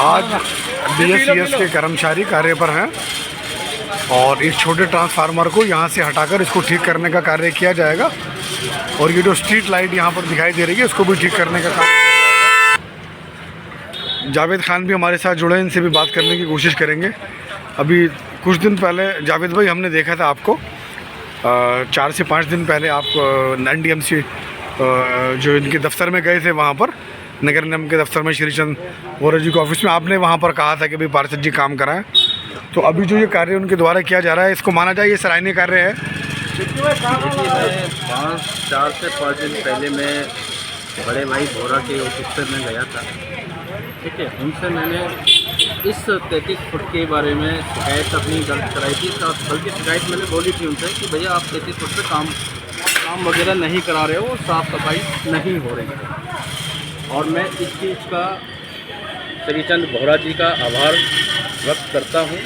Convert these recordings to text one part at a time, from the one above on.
आज BSES के कर्मचारी कार्य पर हैं और इस छोटे ट्रांसफार्मर को यहाँ से हटाकर इसको ठीक करने का कार्य किया जाएगा। और ये जो स्ट्रीट लाइट यहाँ पर दिखाई दे रही है इसको भी ठीक करने का काम। जावेद खान भी हमारे साथ जुड़े हैं, इनसे भी बात करने की कोशिश करेंगे। अभी कुछ दिन पहले जावेद भाई हमने देखा था आपको, 4 से 5 दिन पहले आप NDMC जो इनके दफ्तर में गए थे, वहाँ पर नगर निगम के दफ्तर में श्री चंद वोरा जी के ऑफिस में आपने वहाँ पर कहा था कि भाई पार्षद जी काम कराएं। तो अभी जो ये कार्य उनके द्वारा किया जा रहा है इसको माना जाए ये सराहनीय कार्य है। देखिए, 4 से 5 दिन पहले मैं बड़े भाई वोरा के ऑफिस पे मैं गया था, ठीक है। उनसे मैंने इस 33 फुट के बारे में शिकायत अपनी दर्ज कराई थी। बल्कि शिकायत मैंने बोली थी उनसे कि भैया आप 33 फुट पे काम वगैरह नहीं करा रहे हो, साफ़ सफाई नहीं हो रही है। और मैं इस चीज़ का श्री चंद वोरा जी का आभार व्यक्त करता हूं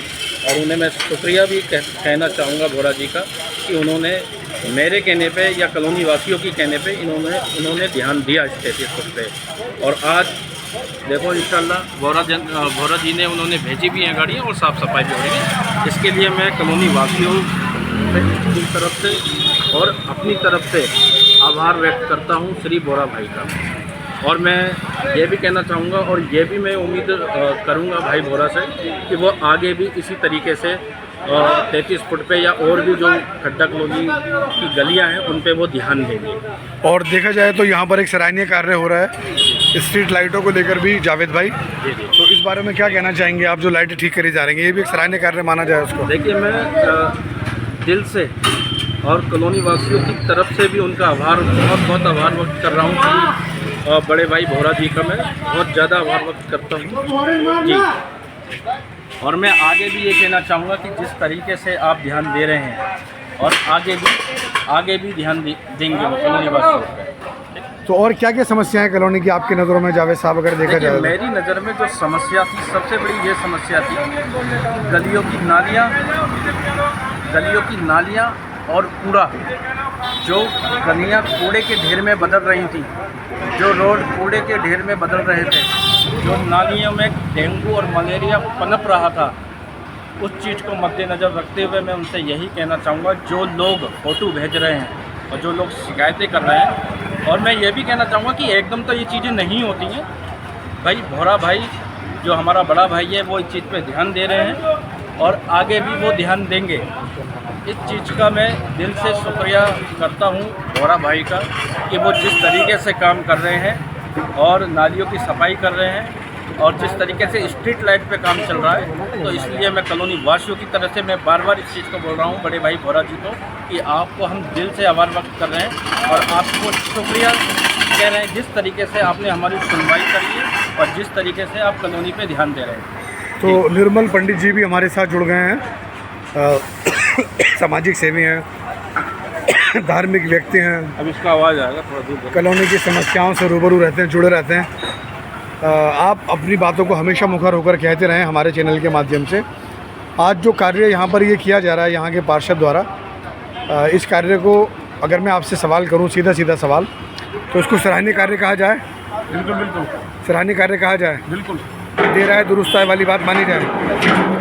और उन्हें मैं शुक्रिया भी कहना चाहूँगा वोरा जी का कि उन्होंने मेरे कहने पे या कॉलोनी वासियों की कहने पे इन्होंने ध्यान दिया इस 33 फुट पे। और आज देखो इंशाल्लाह वोरा जी ने उन्होंने भेजी भी हैं गाड़ियाँ और साफ़ सफाई भी हो रही है। इसके लिए मैं कॉलोनी वासियों की तरफ से और अपनी तरफ से आभार व्यक्त करता हूँ श्री वोरा भाई का। और मैं ये भी कहना चाहूँगा और ये भी मैं उम्मीद करूँगा भाई वोरा से कि वो आगे भी इसी तरीके से 33 फुट पे या और भी जो खड्डा कॉलोनी की गलियाँ हैं उन पे वो ध्यान देंगे। और देखा जाए तो यहाँ पर एक सराहनीय कार्य हो रहा है स्ट्रीट लाइटों को लेकर भी जावेद भाई। तो इस बारे में क्या कहना चाहेंगे आप, जो लाइटें ठीक करी जा रही हैं ये भी एक सराहनीय कार्य माना जाए उसको? देखिए, मैं दिल से और कॉलोनी वासियों की तरफ से भी उनका बहुत आभार व्यक्त कर रहा हूँ। बड़े भाई वोरा जी का मैं बहुत ज़्यादा आभार व्यक्त करता हूँ जी। और मैं आगे भी ये कहना चाहूँगा कि जिस तरीके से आप ध्यान दे रहे हैं और आगे भी ध्यान देंगे वो कॉलोनी वासियों पर। तो और क्या क्या समस्याएं कॉलोनी की आपकी नज़रों में जावेद साहब अगर देखा जाए? मेरी नज़र में जो समस्या थी, सबसे बड़ी ये समस्या थी गलियों की नालियाँ और कूड़ा, जो गलियाँ कूड़े के ढेर में बदल रही थी, जो रोड कूड़े के ढेर में बदल रहे थे, जो नालियों में डेंगू और मलेरिया पनप रहा था, उस चीज़ को मद्देनज़र रखते हुए मैं उनसे यही कहना चाहूँगा, जो लोग फ़ोटो भेज रहे हैं और जो लोग शिकायतें कर रहे हैं, और मैं ये भी कहना चाहूँगा कि एकदम तो ये चीज़ें नहीं होती हैं। भाई वोरा भाई जो हमारा बड़ा भाई है वो इस चीज़ पे ध्यान दे रहे हैं और आगे भी वो ध्यान देंगे। इस चीज़ का मैं दिल से शुक्रिया करता हूँ वोरा भाई का कि वो जिस तरीके से काम कर रहे हैं और नालियों की सफाई कर रहे हैं और जिस तरीके से स्ट्रीट लाइट पे काम चल रहा है। तो इसलिए मैं कॉलोनी वासियों की तरफ से मैं बार बार इस चीज़ को बोल रहा हूँ बड़े भाई वोरा जी को कि आपको हम दिल से आभार व्यक्त कर रहे हैं और आपको शुक्रिया कह रहे हैं जिस तरीके से आपने हमारी सुनवाई करी है और जिस तरीके से आप कॉलोनी पे ध्यान दे रहे हैं। तो निर्मल पंडित जी भी हमारे साथ जुड़ गए हैं, सामाजिक सेवी हैं, धार्मिक व्यक्ति हैं। अब इसका आवाज़ आएगा थोड़ा दूर। कॉलोनी की समस्याओं से रूबरू रहते हैं, जुड़े रहते हैं। आप अपनी बातों को हमेशा मुखर होकर कहते रहें हमारे चैनल के माध्यम से। आज जो कार्य यहाँ पर ये किया जा रहा है यहाँ के पार्षद द्वारा, इस कार्य को अगर मैं आपसे सवाल करूँ, सीधा सवाल, तो इसको सराहनीय कार्य कहा जाए? बिल्कुल सराहनीय कार्य कहा जाए। बिल्कुल दे रहा है, दुरुस्त है वाली बात मानी जाए।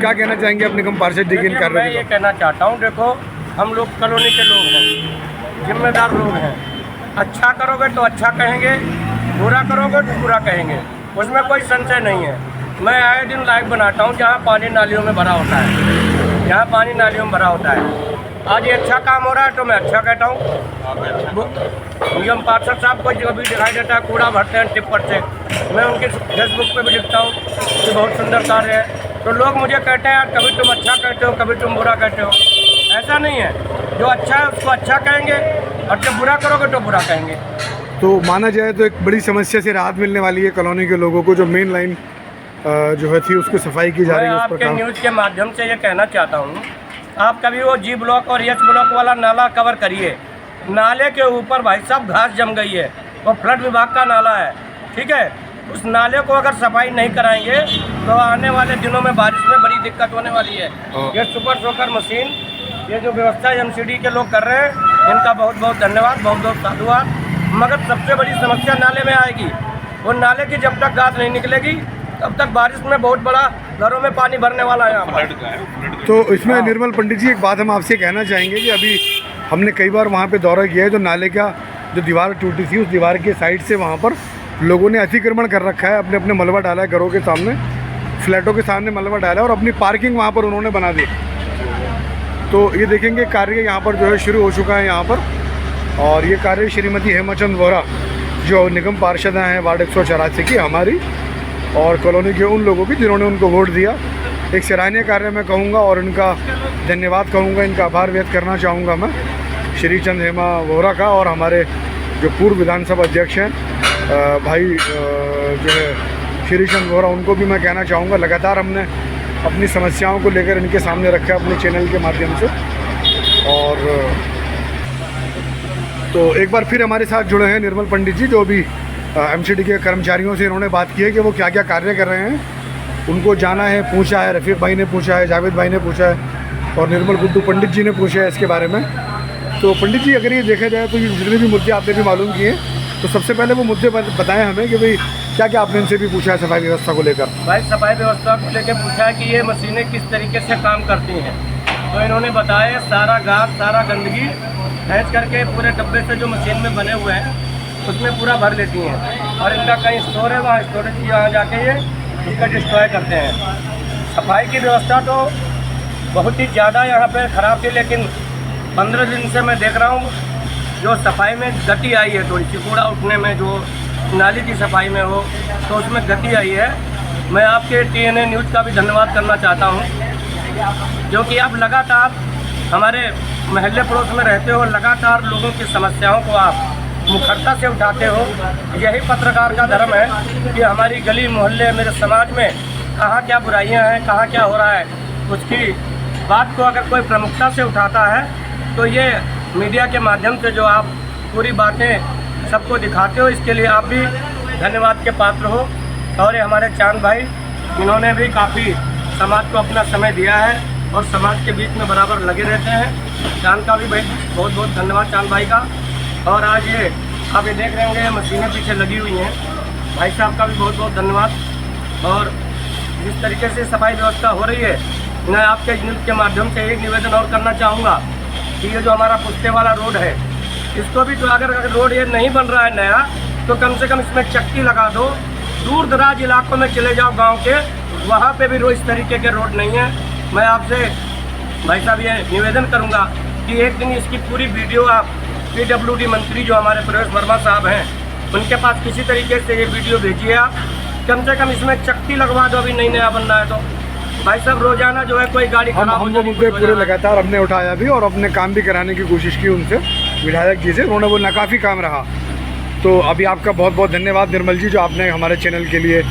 क्या कहना चाहेंगे अपने निगम पार्षद जी के इन कार्यों? मैं ये कहना चाहता हूँ, देखो हम लोग कॉलोनी के लोग हैं, जिम्मेदार लोग हैं। अच्छा करोगे तो अच्छा कहेंगे, बुरा करोगे तो बुरा कहेंगे, उसमें कोई संशय नहीं है। मैं आए दिन लाइव बनाता हूँ जहाँ पानी नालियों में भरा होता है, जहाँ पानी नालियों में भरा होता है। आज ये अच्छा काम हो रहा है तो मैं अच्छा कहता हूँ। निगम पार्षद साहब को कभी दिखाई देता है कूड़ा भरते हैं टिप्पर से, मैं उनके फेसबुक पे भी लिखता हूँ कि बहुत सुंदर कार्य है। तो लोग मुझे कहते हैं यार कभी तुम अच्छा कहते हो, कभी तुम बुरा कहते हो। ऐसा नहीं है, जो अच्छा है उसको अच्छा कहेंगे और जब बुरा करोगे तो बुरा कहेंगे। तो माना जाए तो एक बड़ी समस्या से राहत मिलने वाली है कॉलोनी के लोगों को, जो मेन लाइन जो है थी उसकी सफाई की जा रही है। मैं आपके न्यूज़ के माध्यम से ये कहना चाहता हूँ, आप कभी वो जी ब्लॉक और एच ब्लॉक वाला नाला कवर करिए। नाले के ऊपर भाई साहब घास जम गई है, वो फ्लड विभाग का नाला है, ठीक है। उस नाले को अगर सफाई नहीं कराएंगे तो आने वाले दिनों में बारिश में बड़ी दिक्कत होने वाली है। ये सुपर सोकर मशीन, ये जो व्यवस्था MCD के लोग कर रहे हैं, इनका बहुत बहुत धन्यवाद, बहुत बहुत साधुवाद। मगर सबसे बड़ी समस्या नाले में आएगी। वो नाले की जब तक गाद नहीं निकलेगी तब तक बारिश में बहुत बड़ा घरों में पानी भरने वाला है यहाँ पर। तो इसमें निर्मल पंडित जी एक बात हम आपसे कहना चाहेंगे कि अभी हमने कई बार वहाँ पे दौरा किया है, जो नाले का जो दीवार टूटी थी उस दीवार के साइड से वहाँ पर लोगों ने अतिक्रमण कर रखा है, अपने अपने मलबा डाला है, घरों के सामने फ्लैटों के सामने मलबा डाला है और अपनी पार्किंग वहाँ पर उन्होंने बना दी। तो ये देखेंगे कार्य यहाँ पर जो है शुरू हो चुका है यहाँ पर, और ये कार्य श्रीमती हेमाचंद वोरा जो निगम पार्षद हैं वार्ड 184 की हमारी और कॉलोनी के उन लोगों की जिन्होंने उनको वोट दिया, एक सराहनीय कार्य मैं कहूँगा और इनका धन्यवाद कहूँगा, इनका आभार व्यक्त करना चाहूँगा मैं श्री चंद हेमा वोरा का और हमारे जो पूर्व विधानसभा अध्यक्ष हैं भाई जो है श्री चंद वोरा, उनको भी मैं कहना चाहूँगा लगातार हमने अपनी समस्याओं को लेकर इनके सामने रखा है अपने चैनल के माध्यम से। और तो एक बार फिर हमारे साथ जुड़े हैं निर्मल पंडित जी, जो भी एमसीडी के कर्मचारियों से इन्होंने बात की है कि वो क्या क्या कार्य कर रहे हैं, उनको जाना है, पूछा है, रफ़ीक भाई ने पूछा है, जावेद भाई ने पूछा है और निर्मल गुड्डू पंडित जी ने पूछा है इसके बारे में। तो पंडित जी अगर ये देखा जाए तो ये जितने भी मुद्दे आपने भी मालूम किए, तो सबसे पहले वो मुद्दे बताएं हमें कि भाई क्या क्या आपने इनसे भी पूछा है सफाई व्यवस्था को लेकर। भाई सफाई व्यवस्था को लेकर पूछा है कि ये मशीनें किस तरीके से काम करती हैं, तो इन्होंने बताया सारा गाद सारा गंदगी खींच करके पूरे डब्बे से जो मशीन में बने हुए हैं उसमें पूरा भर लेती हैं और इनका कहीं स्टोर है वहाँ स्टोरेज यहाँ जाके ये उसका डिस्ट्रॉय करते हैं। सफाई की व्यवस्था तो बहुत ही ज़्यादा यहाँ पे ख़राब थी, लेकिन 15 दिन से मैं देख रहा हूँ जो सफाई में गति आई है, थोड़ी सी कूड़ा उठने में, जो नाली की सफाई में हो तो उसमें गति आई है। मैं आपके TNA न्यूज़ का भी धन्यवाद करना चाहता हूँ, जो कि आप लगातार हमारे महल्ले पड़ोस में रहते हो, लगातार लोगों की समस्याओं को आप मुखरता से उठाते हो। यही पत्रकार का धर्म है कि हमारी गली मोहल्ले मेरे समाज में कहाँ क्या बुराइयां हैं, कहाँ क्या हो रहा है, उसकी बात को अगर कोई प्रमुखता से उठाता है तो ये मीडिया के माध्यम से जो आप पूरी बातें सबको दिखाते हो, इसके लिए आप भी धन्यवाद के पात्र हो। और ये हमारे चांद भाई, इन्होंने भी काफ़ी समाज को अपना समय दिया है और समाज के बीच में बराबर लगे रहते हैं। चांद का भी भाई बहुत बहुत धन्यवाद चांद भाई का। और आज ये आप ये देख रहे होंगे मशीनें पीछे लगी हुई हैं, भाई साहब का भी बहुत बहुत धन्यवाद। और जिस तरीके से सफाई व्यवस्था हो रही है, मैं आपके न्यूज़ के माध्यम से एक निवेदन और करना चाहूँगा कि ये जो हमारा पुश्ते वाला रोड है, इसको भी तो अगर रोड ये नहीं बन रहा है नया, तो कम से कम इसमें चक्की लगा दो। दूर दराज इलाकों में चले जाओ गांव के, वहाँ पे भी रोज इस तरीके के रोड नहीं है। मैं आपसे भाई साहब ये निवेदन करूँगा कि एक दिन इसकी पूरी वीडियो आप PWD मंत्री जो हमारे प्रवेश वर्मा साहब हैं, उनके पास किसी तरीके से ये वीडियो भेजिए आप, कम से कम इसमें चक्की लगवा दो, अभी नहीं नया बन रहा है तो। भाई साहब रोजाना जो है कोई गाड़ी हम वो मुद्दे पूरे लगातार हमने उठाया भी और अपने काम भी कराने की कोशिश की उनसे, विधायक जी से, उन्होंने बोला काफ़ी काम रहा। तो अभी आपका बहुत बहुत धन्यवाद निर्मल जी, जो आपने हमारे चैनल के लिए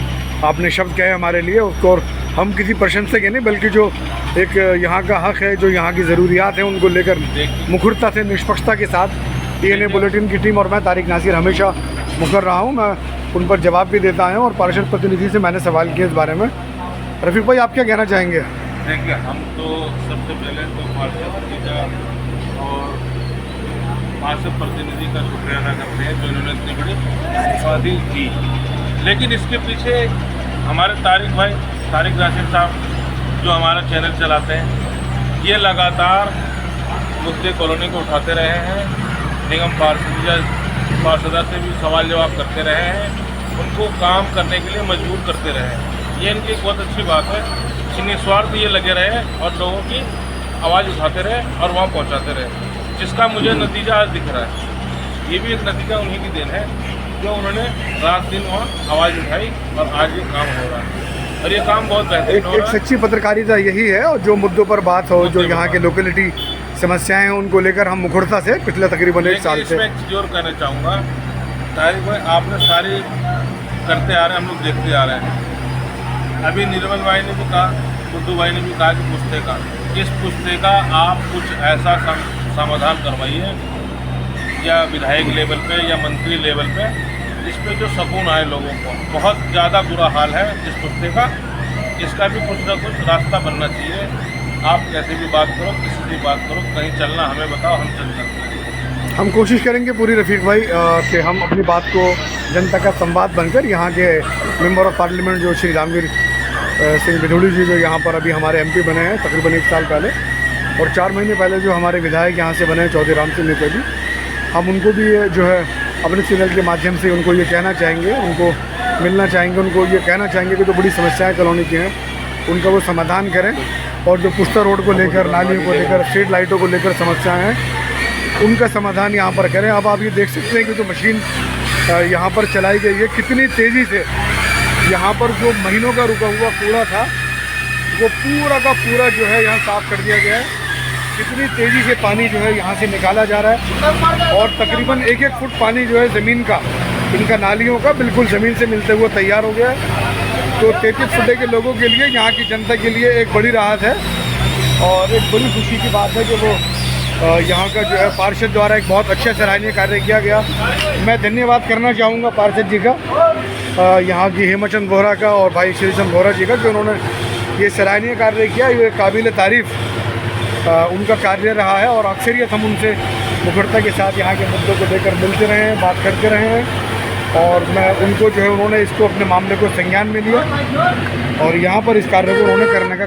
आपने शब्द कहे हमारे लिए उसको, और हम किसी प्रशंसक नहीं बल्कि जो एक यहाँ का हक है, जो यहाँ की ज़रूरियात हैं उनको लेकर मुखरता से निष्पक्षता के साथ TNA बुलेटिन की टीम और मैं तारिक नासिर हमेशा मुखर रहा हूँ। मैं उन पर जवाब भी देता हूँ और पार्षद प्रतिनिधि से मैंने सवाल किया इस बारे में। रफ़ीक भाई आप क्या कहना चाहेंगे? देखिए, हम तो सबसे पहले तो पार्षद जी का और पार्षद प्रतिनिधि का शुक्रिया अदा करते हैं जो इन्होंने इतनी बड़ी उपाधि दी। लेकिन इसके पीछे हमारे तारिक नासिर साहब जो हमारा चैनल चलाते हैं, ये लगातार मुद्दे कॉलोनी को उठाते रहे हैं, निगम पार्षदा से भी सवाल जवाब करते रहे हैं, उनको काम करने के लिए मजबूर करते रहे हैं। ये इनकी बहुत अच्छी बात है कि निस्वार्थ ये लगे रहे और लोगों की आवाज़ उठाते रहे और वहाँ पहुँचाते रहे, जिसका मुझे नतीजा आज दिख रहा है। ये भी एक नतीजा उन्हीं की देन है जो उन्होंने रात दिन वहाँ आवाज़ उठाई और आज ये काम हो रहा है और ये काम बहुत बेहतरीन हो रहा है। एक सच्ची पत्रकारिता यही है, और जो मुद्दों पर बात हो, जो यहाँ के लोकेलिटी समस्याएं हैं उनको लेकर हम मुखरता से पिछले तकरीबन 1 साल से। इसमें जोर कहना चाहूँगा, तारिक भाई आपने सारी करते आ रहे हैं, हम लोग देखते आ रहे हैं। अभी निर्मल भाई ने भी कहा, गुड्डू भाई ने भी कहा कि पुस्तिका, इस पुस्तिका आप कुछ ऐसा समाधान करवाइए या विधायक लेवल पे या मंत्री लेवल पे, जिस पे जो सुकून आए लोगों को। बहुत ज़्यादा बुरा हाल है इस पुस्तिका, इसका भी कुछ ना कुछ रास्ता बनना चाहिए। आप कैसे भी बात करो, किसी भी बात करो, कहीं चलना हमें बताओ, हम चल सकते हैं। हम कोशिश करेंगे पूरी रफ़ीक भाई कि हम अपनी बात को जनता का संवाद बनकर यहाँ के मेंबर ऑफ पार्लियामेंट जो श्री रामवीर सिंह बिधूड़ी जी जो यहाँ पर अभी हमारे एमपी बने हैं तकरीबन 1 साल पहले, और 4 महीने पहले जो हमारे विधायक यहाँ से बने हैं चौधरी राम सिंह नेताजी, हम उनको भी जो है अपने चैनल के माध्यम से उनको ये कहना चाहेंगे, उनको मिलना चाहेंगे, उनको ये कहना चाहेंगे कि जो बड़ी समस्याएँ कॉलोनी की हैं उनका वो समाधान करें, और जो पुश्ता रोड को लेकर, नालियों को लेकर, स्ट्रीट लाइटों को लेकर समस्याएँ हैं उनका समाधान यहाँ पर करें। अब आप ये देख सकते हैं कि जो मशीन यहाँ पर चलाई गई है कितनी तेज़ी से यहाँ पर जो महीनों का रुका हुआ कूड़ा था वो पूरा का पूरा जो है यहाँ साफ़ कर दिया गया है। कितनी तेज़ी से पानी जो है यहाँ से निकाला जा रहा है, और तकरीबन 1-1 फुट पानी जो है ज़मीन का, इनका नालियों का बिल्कुल ज़मीन से मिलते हुए तैयार हो गया है। तो 33 फुटे के लोगों के लिए, यहाँ की जनता के लिए एक बड़ी राहत है और एक बड़ी खुशी की बात है कि वो यहाँ का जो है पार्षद द्वारा एक बहुत अच्छा सराहनीय कार्य किया गया। मैं धन्यवाद करना चाहूँगा पार्षद जी का, यहाँ की हेमचंद बोहरा का और भाई श्रीचंद बोहरा जी का, कि उन्होंने ये सराहनीय कार्य किया। ये काबिल तारीफ़ उनका कार्य रहा है, और अक्सरियत हम उनसे मुखरता के साथ यहाँ के मुद्दों को लेकर मिलते रहे हैं, बात करते रहे हैं, और मैं उनको जो है उन्होंने इसको अपने मामले को संज्ञान में लिया और यहाँ पर इस कार्य को उन्होंने करने का